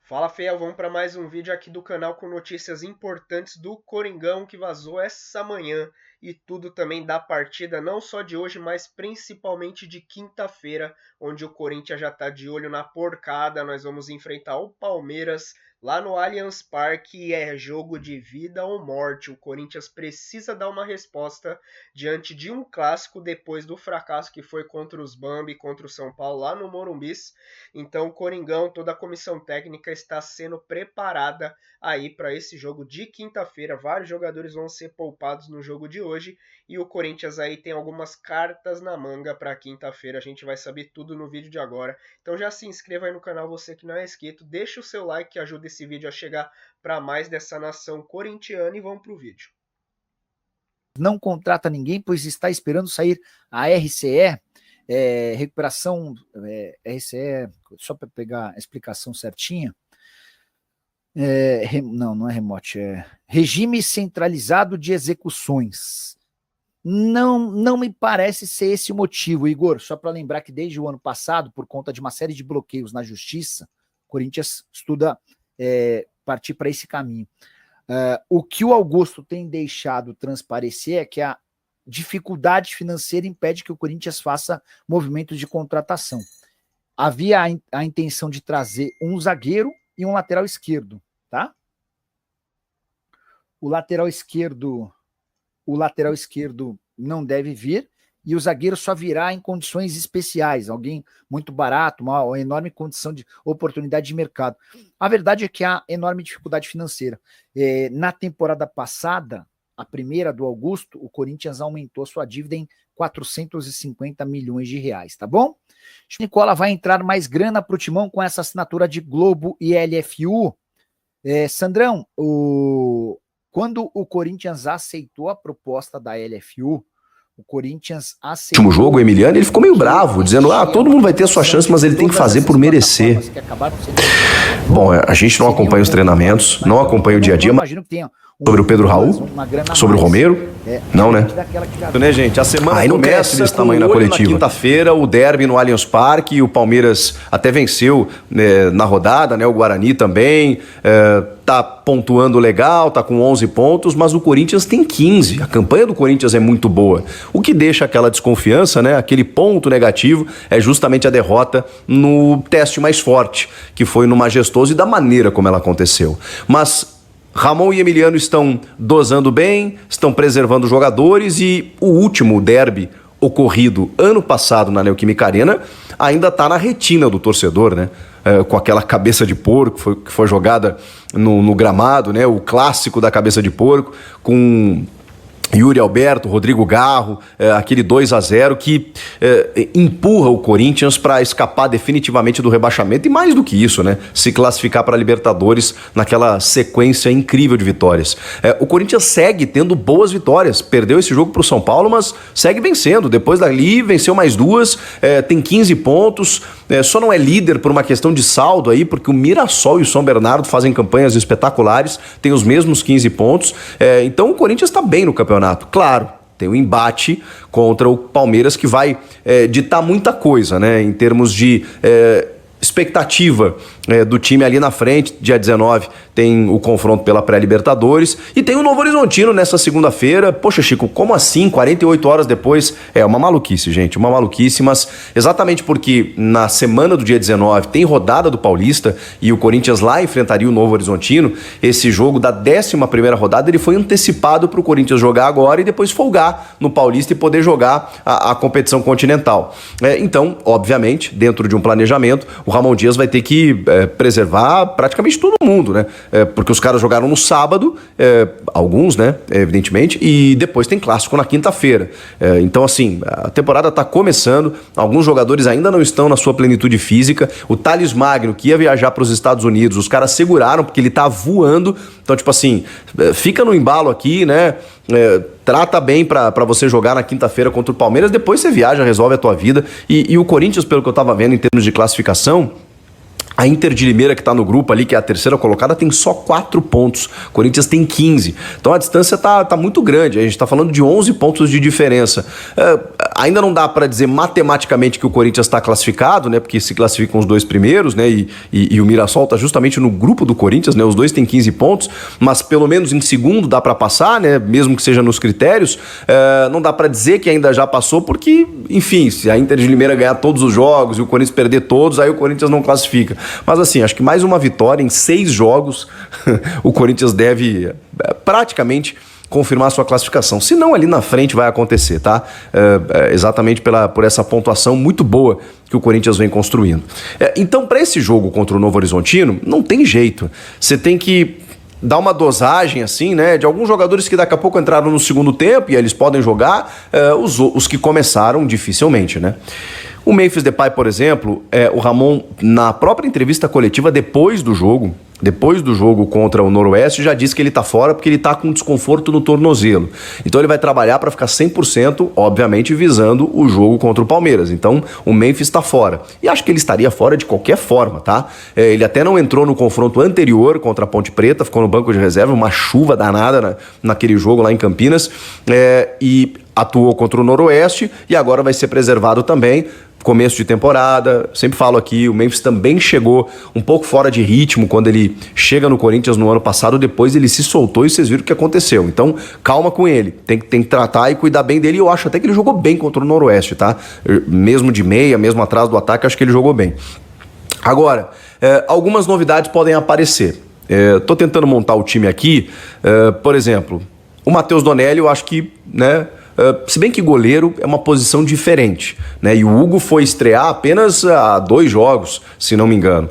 Fala, Fiel, vamos para mais um vídeo aqui do canal com notícias importantes do Coringão que vazou essa manhã e tudo também da partida, não só de hoje, mas principalmente de quinta-feira, onde o Corinthians já está de olho na porcada. Nós vamos enfrentar o Palmeiras lá no Allianz Parque e é jogo de vida ou morte. O Corinthians precisa dar uma resposta diante de um clássico depois do fracasso que foi contra os Bambi, contra o São Paulo lá no Morumbis. Então o Coringão, toda a comissão técnica está sendo preparada aí para esse jogo de quinta-feira. Vários jogadores vão ser poupados no jogo de hoje e o Corinthians aí tem algumas cartas na manga para quinta-feira. A gente vai saber tudo no vídeo de agora. Então já se inscreva aí no canal, você que não é inscrito, deixa o seu like que ajuda esse vídeo a chegar para mais dessa nação corintiana e vamos pro vídeo. Não contrata ninguém, pois está esperando sair a RCE, recuperação, RCE, só para pegar a explicação certinha, não é remote, é regime centralizado de execuções. Não me parece ser esse o motivo, Igor, só para lembrar que desde o ano passado, por conta de uma série de bloqueios na justiça, o Corinthians estuda partir para esse caminho. O que o Augusto tem deixado transparecer é que a dificuldade financeira impede que o Corinthians faça movimentos de contratação. Havia a intenção de trazer um zagueiro e um lateral esquerdo, tá? O lateral esquerdo não deve vir e o zagueiro só virá em condições especiais, alguém muito barato, uma enorme condição de oportunidade de mercado. A verdade é que há enorme dificuldade financeira. Na temporada passada, a primeira do Augusto, o Corinthians aumentou sua dívida em 450 milhões de reais, tá bom? Nicola vai entrar mais grana para o Timão com essa assinatura de Globo e LFU. Sandrão, quando o Corinthians aceitou a proposta da LFU, o Corinthians aceitou... No último jogo, o Emiliano, ele ficou meio bravo, dizendo, todo mundo vai ter a sua chance, mas ele tem que fazer por merecer. Bom, a gente não acompanha os treinamentos, não acompanha o dia a dia, mas sobre o Pedro Raul, sobre o Romero, não, né? Gente, a semana aí não cresce desse tamanho na coletiva. Na quinta-feira, o derby no Allianz Parque, o Palmeiras até venceu na rodada, né? O Guarani também, tá pontuando legal, tá com 11 pontos, mas o Corinthians tem 15. A campanha do Corinthians é muito boa. O que deixa aquela desconfiança, né? Aquele ponto negativo é justamente a derrota no teste mais forte, que foi no Majestoso e da maneira como ela aconteceu. Mas Ramon e Emiliano estão dosando bem, estão preservando os jogadores e o último derby ocorrido ano passado na Neoquímica Arena ainda está na retina do torcedor, né? Com aquela cabeça de porco que foi jogada no gramado, né? O clássico da cabeça de porco, com Yuri Alberto, Rodrigo Garro, aquele 2-0 que empurra o Corinthians para escapar definitivamente do rebaixamento e mais do que isso, né? Se classificar para a Libertadores naquela sequência incrível de vitórias. O Corinthians segue tendo boas vitórias, perdeu esse jogo para o São Paulo, mas segue vencendo. Depois dali venceu mais duas, tem 15 pontos, só não é líder por uma questão de saldo aí, porque o Mirassol e o São Bernardo fazem campanhas espetaculares, tem os mesmos 15 pontos, então o Corinthians está bem no campeonato. Claro, tem um embate contra o Palmeiras que vai ditar muita coisa, né? Em termos de expectativa do time ali na frente. Dia 19 tem o confronto pela pré-Libertadores e tem o Novo Horizontino nessa segunda-feira. Poxa, Chico, como assim? 48 horas depois? É uma maluquice, gente, uma maluquice, mas exatamente porque na semana do dia 19 tem rodada do Paulista e o Corinthians lá enfrentaria o Novo Horizontino, esse jogo da 11ª rodada ele foi antecipado para o Corinthians jogar agora e depois folgar no Paulista e poder jogar a competição continental. Então, obviamente, dentro de um planejamento, o Ramon Dias vai ter que preservar praticamente todo mundo, né? Porque os caras jogaram no sábado, alguns, né? Evidentemente, e depois tem clássico na quinta-feira. Então, assim, a temporada tá começando, alguns jogadores ainda não estão na sua plenitude física. O Thales Magno, que ia viajar para os Estados Unidos, os caras seguraram porque ele tá voando. Então, tipo assim, fica no embalo aqui, né? Trata bem pra você jogar na quinta-feira contra o Palmeiras, depois você viaja, resolve a tua vida. E o Corinthians, pelo que eu tava vendo em termos de classificação, A Inter de Limeira, que está no grupo ali, que é a terceira colocada, tem só 4 pontos. O Corinthians tem 15. Então a distância tá muito grande. A gente está falando de 11 pontos de diferença. Ainda não dá para dizer matematicamente que o Corinthians está classificado, né? Porque se classificam os 2 primeiros, né? E o Mirassol está justamente no grupo do Corinthians, né? Os 2 têm 15 pontos, mas pelo menos em segundo dá para passar, né? Mesmo que seja nos critérios. Não dá para dizer que ainda já passou, porque, enfim, se a Inter de Limeira ganhar todos os jogos e o Corinthians perder todos, aí o Corinthians não classifica. Mas assim, acho que mais uma vitória em 6 jogos, o Corinthians deve praticamente confirmar sua classificação. Se não, ali na frente vai acontecer, tá? Exatamente por essa pontuação muito boa que o Corinthians vem construindo. Então, para esse jogo contra o Novo Horizontino, não tem jeito. Você tem que dar uma dosagem, assim, né? De alguns jogadores que daqui a pouco entraram no segundo tempo e eles podem jogar, os que começaram dificilmente, né? O Memphis Depay, por exemplo, o Ramon, na própria entrevista coletiva depois do jogo contra o Noroeste, já disse que ele tá fora porque ele tá com desconforto no tornozelo. Então ele vai trabalhar para ficar 100%, obviamente, visando o jogo contra o Palmeiras. Então o Memphis tá fora. E acho que ele estaria fora de qualquer forma, tá? Ele até não entrou no confronto anterior contra a Ponte Preta, ficou no banco de reserva, uma chuva danada naquele jogo lá em Campinas, e atuou contra o Noroeste e agora vai ser preservado também. Começo de temporada, sempre falo aqui, o Memphis também chegou um pouco fora de ritmo quando ele chega no Corinthians no ano passado, depois ele se soltou e vocês viram o que aconteceu. Então, calma com ele, tem que tratar e cuidar bem dele. Eu acho até que ele jogou bem contra o Noroeste, tá? Mesmo de meia, mesmo atrás do ataque, acho que ele jogou bem. Agora, algumas novidades podem aparecer. Tô tentando montar o time aqui, por exemplo, o Matheus Donelli, eu acho que, né? Se bem que goleiro é uma posição diferente, né? E o Hugo foi estrear apenas há 2 jogos, se não me engano.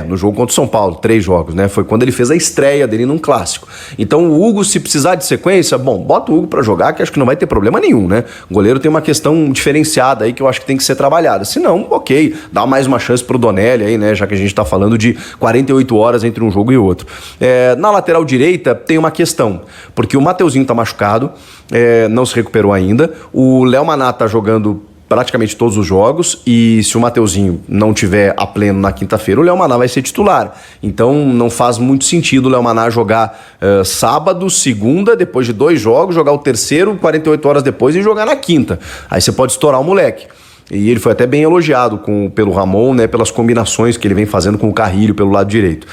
No jogo contra o São Paulo, 3 jogos, né? Foi quando ele fez a estreia dele num clássico. Então o Hugo, se precisar de sequência, bota o Hugo pra jogar, que acho que não vai ter problema nenhum, né? O goleiro tem uma questão diferenciada aí que eu acho que tem que ser trabalhada. Se não, ok, dá mais uma chance pro Donelli aí, né? Já que a gente tá falando de 48 horas entre um jogo e outro. Na lateral direita tem uma questão, porque o Mateuzinho tá machucado, não se recuperou ainda. O Léo Maná tá jogando praticamente todos os jogos e se o Mateuzinho não tiver a pleno na quinta-feira, o Léo Maná vai ser titular. Então não faz muito sentido o Léo Maná jogar sábado, segunda, depois de 2 jogos, jogar o terceiro 48 horas depois e jogar na quinta. Aí você pode estourar o moleque. E ele foi até bem elogiado pelo Ramon, né, pelas combinações que ele vem fazendo com o Carrilho pelo lado direito.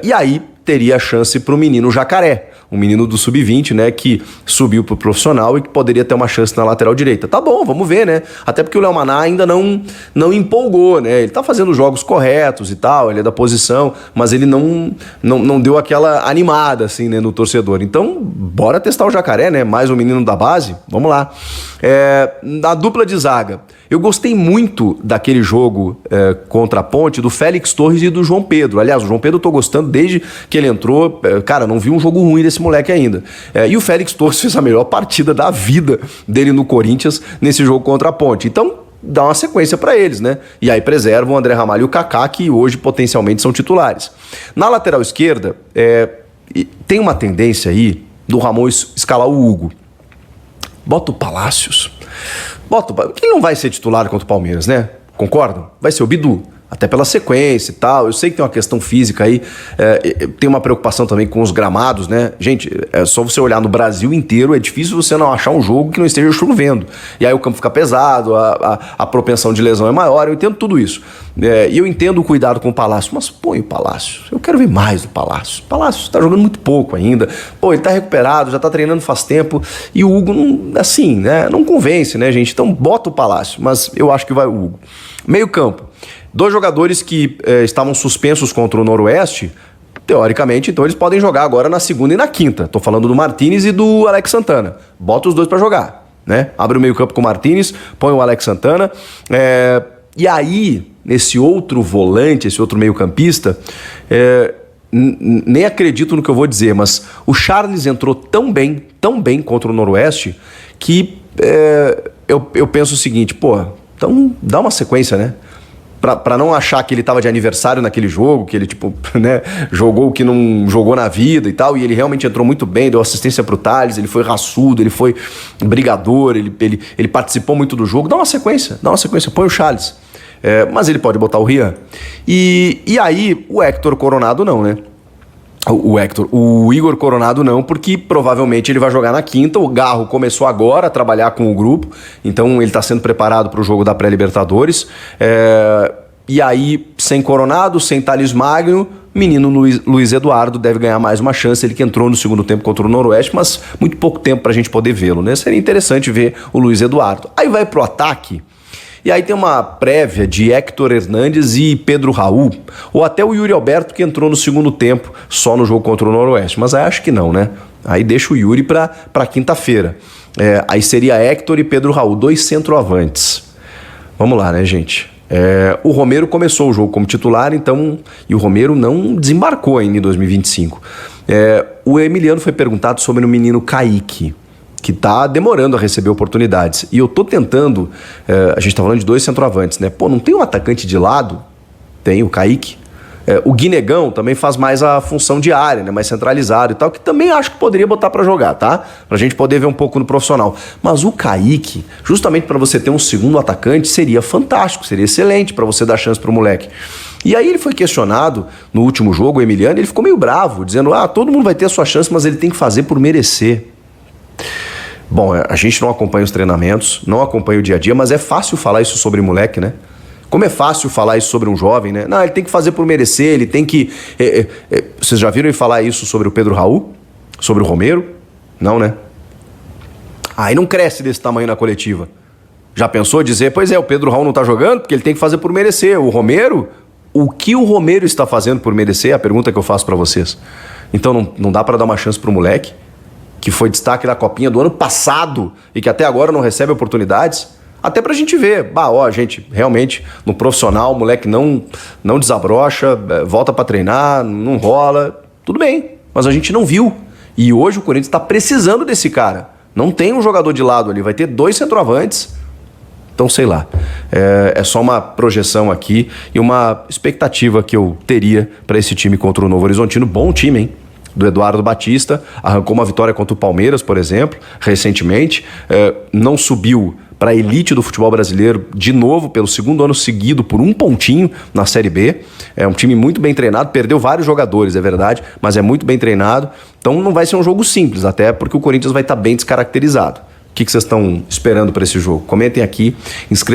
E aí teria a chance para o menino Jacaré, um menino do Sub-20, né, que subiu pro profissional e que poderia ter uma chance na lateral direita. Tá bom, vamos ver, né? Até porque o Léo Maná ainda não empolgou, né? Ele tá fazendo os jogos corretos e tal, ele é da posição, mas ele não deu aquela animada, assim, né, no torcedor. Então, bora testar o Jacaré, né? Mais um menino da base, vamos lá. Na dupla de zaga, eu gostei muito daquele jogo contra a Ponte, do Félix Torres e do João Pedro. Aliás, o João Pedro eu tô gostando desde que ele entrou. Cara, não vi um jogo ruim desse moleque ainda. E o Félix Torres fez a melhor partida da vida dele no Corinthians nesse jogo contra a Ponte. Então, dá uma sequência para eles, né? E aí preservam o André Ramalho e o Kaká, que hoje potencialmente são titulares. Na lateral esquerda, tem uma tendência aí do Ramon escalar o Hugo. Bota o Palácios. Quem não vai ser titular contra o Palmeiras, né? Concordam? Vai ser o Bidu. Até pela sequência e tal. Eu sei que tem uma questão física aí, tem uma preocupação também com os gramados, né? Gente, é só você olhar no Brasil inteiro, é difícil você não achar um jogo que não esteja chovendo. E aí o campo fica pesado, a propensão de lesão é maior, eu entendo tudo isso. E eu entendo o cuidado com o Palácio, mas põe o Palácio. Eu quero ver mais do Palácio. O Palácio tá jogando muito pouco ainda. Ele tá recuperado, já tá treinando faz tempo. E o Hugo, assim, né? Não convence, né, gente? Então bota o Palácio, mas eu acho que vai o Hugo. Meio campo. 2 jogadores que estavam suspensos contra o Noroeste, teoricamente, então eles podem jogar agora na segunda e na quinta. Tô falando do Martínez e do Alex Santana. Bota os 2 para jogar, né? Abre o meio campo com o Martínez, põe o Alex Santana. E aí, nesse outro volante, esse outro meio campista, nem acredito no que eu vou dizer, mas o Charles entrou tão bem contra o Noroeste, que eu penso o seguinte, então dá uma sequência, né? Pra não achar que ele tava de aniversário naquele jogo, que ele, né, jogou o que não jogou na vida e tal, e ele realmente entrou muito bem, deu assistência pro Thales, ele foi raçudo, ele foi brigador, ele participou muito do jogo. Dá uma sequência, põe o Charles. mas ele pode botar o Rian. E aí o Héctor Coronado não, né? O Igor Coronado não, porque provavelmente ele vai jogar na quinta. O Garro começou agora a trabalhar com o grupo, então ele está sendo preparado para o jogo da pré-Libertadores. E aí, sem Coronado, sem Thales Magno, menino Luiz Eduardo deve ganhar mais uma chance. Ele que entrou no segundo tempo contra o Noroeste, mas muito pouco tempo para a gente poder vê-lo, né? Seria interessante ver o Luiz Eduardo. Aí vai pro ataque. E aí tem uma prévia de Héctor Hernandes e Pedro Raul, ou até o Yuri Alberto, que entrou no segundo tempo só no jogo contra o Noroeste. Mas aí acho que não, né? Aí deixa o Yuri para quinta-feira. Aí seria Héctor e Pedro Raul, 2 centroavantes. Vamos lá, né, gente? O Romero começou o jogo como titular, então, e o Romero não desembarcou ainda em 2025. O Emiliano foi perguntado sobre o menino Kaique, que está demorando a receber oportunidades. E eu tô tentando... a gente tá falando de 2 centroavantes, né? Pô, não tem um atacante de lado? Tem o Kaique. O Guinegão também faz mais a função de área, né? Mais centralizado e tal, que também acho que poderia botar para jogar, tá? Pra gente poder ver um pouco no profissional. Mas o Kaique, justamente para você ter um segundo atacante, seria fantástico, seria excelente para você dar chance pro moleque. E aí ele foi questionado no último jogo, o Emiliano, ele ficou meio bravo, dizendo, todo mundo vai ter a sua chance, mas ele tem que fazer por merecer. Bom, a gente não acompanha os treinamentos, não acompanha o dia a dia, mas é fácil falar isso sobre moleque, né? Como é fácil falar isso sobre um jovem, né? Não, ele tem que fazer por merecer, ele tem que... Vocês já viram ele falar isso sobre o Pedro Raul? Sobre o Romero? Não, né? Aí não cresce desse tamanho na coletiva. Já pensou dizer, pois o Pedro Raul não tá jogando porque ele tem que fazer por merecer. O Romero, o que o Romero está fazendo por merecer? É a pergunta que eu faço pra vocês. Então não dá pra dar uma chance pro moleque, que foi destaque da Copinha do ano passado e que até agora não recebe oportunidades? Até pra gente ver, gente, realmente, no profissional, o moleque não desabrocha, volta pra treinar, não rola, tudo bem, mas a gente não viu. E hoje o Corinthians tá precisando desse cara. Não tem um jogador de lado ali, vai ter 2 centroavantes. Então, sei lá, é só uma projeção aqui e uma expectativa que eu teria para esse time contra o Novo Horizontino. Bom time, hein? Do Eduardo Batista, arrancou uma vitória contra o Palmeiras, por exemplo, recentemente, não subiu para a elite do futebol brasileiro de novo, pelo segundo ano seguido, por 1 pontinho na Série B. É um time muito bem treinado, perdeu vários jogadores, é verdade, mas é muito bem treinado, então não vai ser um jogo simples, até porque o Corinthians vai estar bem descaracterizado. O que vocês estão esperando para esse jogo? Comentem aqui, inscreva